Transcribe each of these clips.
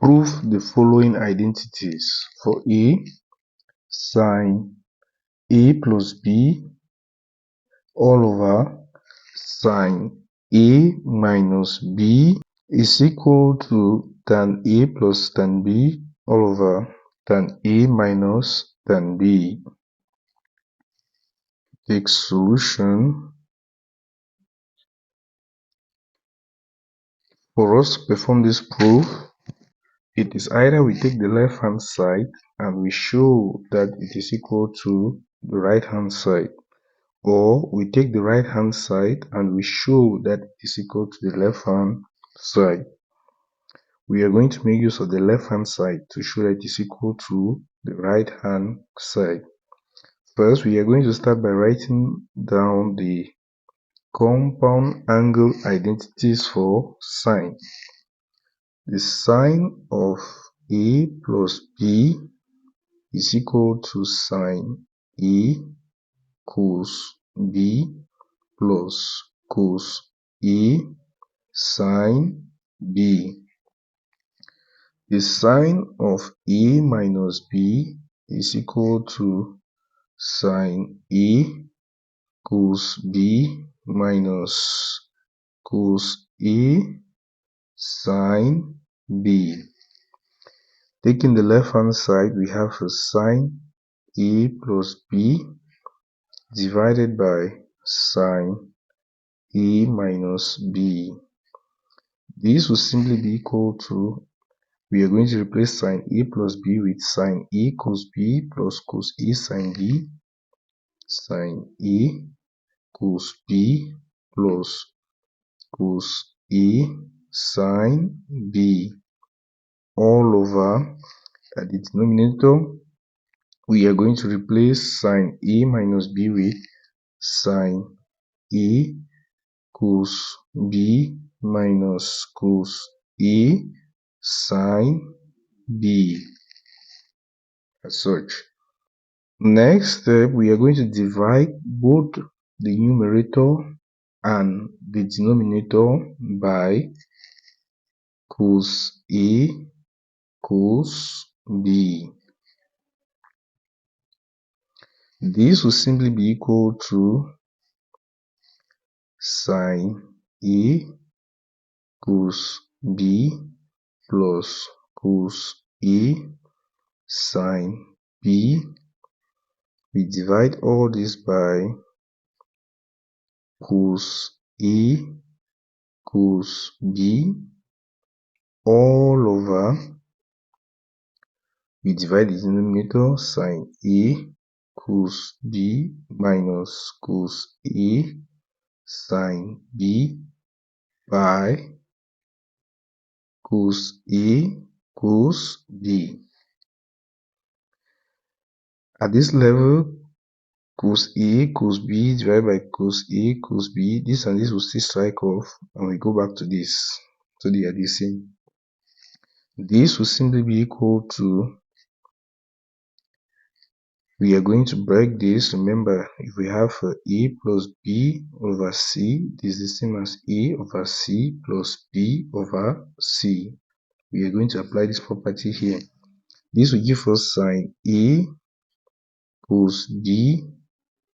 Prove the following identities. For A, sin A plus B all over sin A minus B is equal to tan A plus tan B all over tan A minus tan B. Take solution. For us to perform this proof, it is either we take the left hand side and we show that it is equal to the right hand side, or we take the right hand side and we show that it is equal to the left hand side. We are going to make use of the left hand side to show that it is equal to the right hand side. First, we are going to start by writing down the compound angle identities for sine. The sine of A plus B is equal to sine A cos B plus cos A sine B. The sine of A minus B is equal to sine A cos B minus cos A sine B. Taking the left hand side, we have a sine A plus B divided by sine A minus B. This will simply be equal to, we are going to replace sine A plus B with sine A cos B plus cos A sine B, sine A cos B plus cos A sine B all over. At the denominator, we are going to replace sine A minus B with sine A cos B minus cos A sine B as such. Next step, we are going to divide both the numerator and the denominator by cos A cos B. This will simply be equal to sine A cos B plus cos A sine B. We divide all this by cos A cos B all over. We divide the denominator sine A cos B minus cos A sine B by cos A cos B. At this level, cos A cos B divided by cos A cos B, this and this will still strike off and we go back to this, so they are the same. This will simply be equal to, we are going to break this. Remember, if we have A plus B over C, this is the same as A over C plus B over C. We are going to apply this property here. This will give us sine A cos B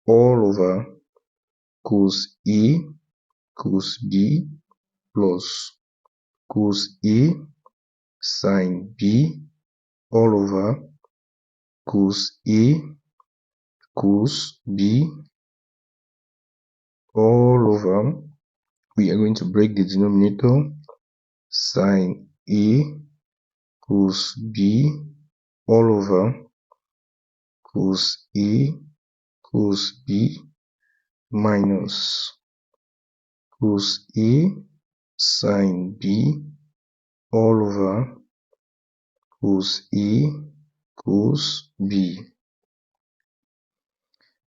all over cos A cos B plus cos A sine B all over cos A cos B all over. We are going to break the denominator, sine A cos B all over cos A cos B minus cos A sine B all over cos A cos B.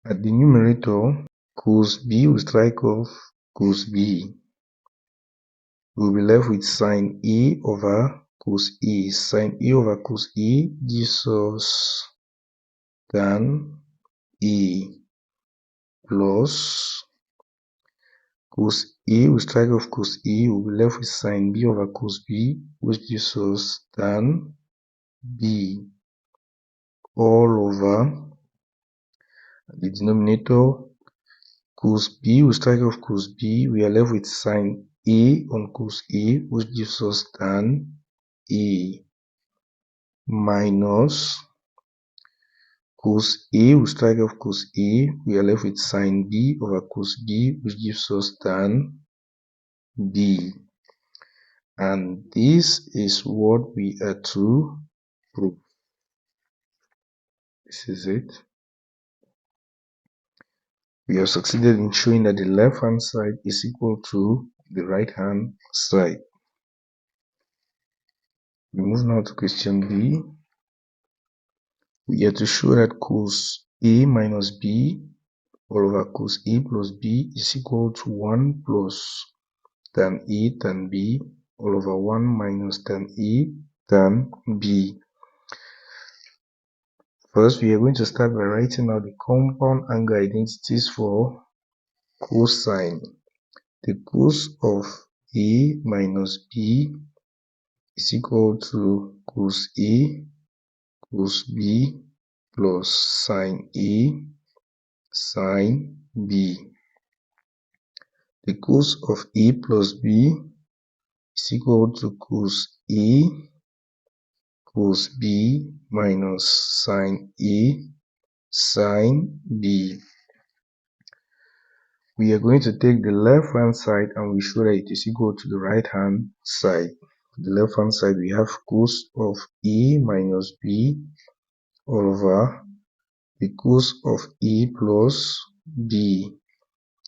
At the numerator, cos B will strike off cos B. We will be left with sine A over cos A. Sine A over cos A gives us tan A plus cos A, we strike off cos A, we'll be left with sine B over cos B, which gives us tan B, all over the denominator. Cos B, we strike off cos B, we are left with sine A on cos A, which gives us tan A, minus cos A, we strike off cos A, we are left with sine B over cos B, which gives us tan B. And this is what we are to prove. This is it. We have succeeded in showing that the left hand side is equal to the right hand side. We move now to question B. We are to show that cos A minus B all over cos A plus B is equal to 1 plus tan A tan B all over 1 minus tan A tan B. First, we are going to start by writing out the compound angle identities for cosine. The cos of A minus B is equal to cos A cos B plus sine A sine B. The cos of A plus B is equal to cos A cos B minus sine A sine B. We are going to take the left hand side and we show that it is equal to the right hand side. The left hand side we have cos of A minus B all over the cos of A plus B.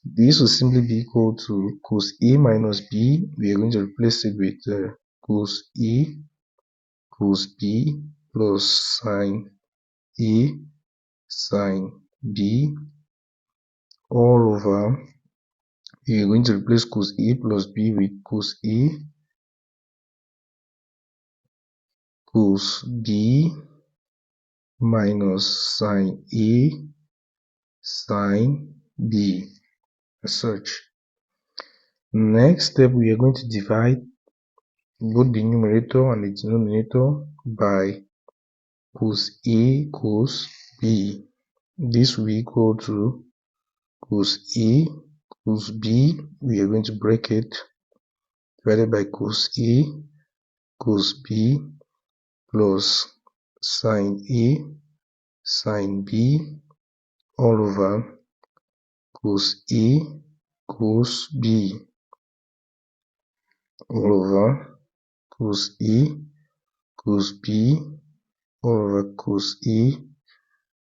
This will simply be equal to cos A minus B. We are going to replace it with cos A cos B plus sine A sine B all over. We are going to replace cos A plus B with cos A cos B minus sine A sine B as such. Next step, we are going to divide both the numerator and the denominator by cos A cos B. This will be equal to cos A cos B. We are going to break it, divided by cos A cos B plus sine A sine B all over cos A cos B all over cos A cos B all over cos A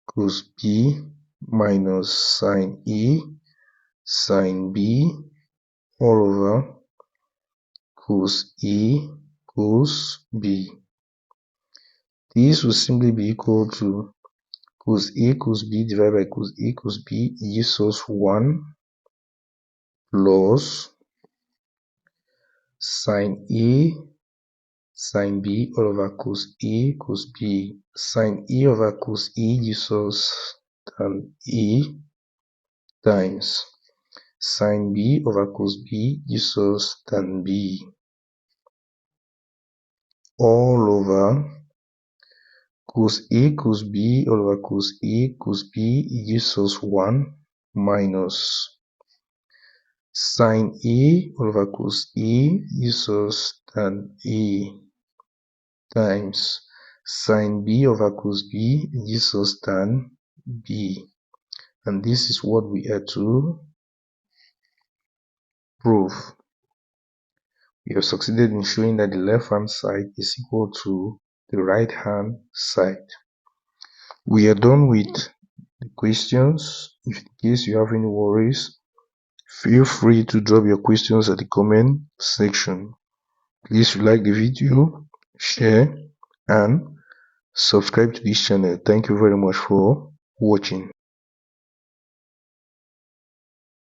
cos B minus sine A sine B all over cos A cos B. This will simply be equal to cos A cos B divided by cos A cos B gives us 1 plus sine A sine B all over cos A cos B. Sine A over cos A gives us tan A times sine B over cos B gives us tan B all over cos A cos B all over cos A cos B gives us 1 minus sine A all over cos A gives us tan A times sine B over cos B gives us tan B. And this is what we are to prove. We have succeeded in showing that the left hand side is equal to the right hand side. We are done with the questions. If in case you have any worries, feel free to drop your questions at the comment section. Please like the video, share and subscribe to this channel. Thank you very much for watching.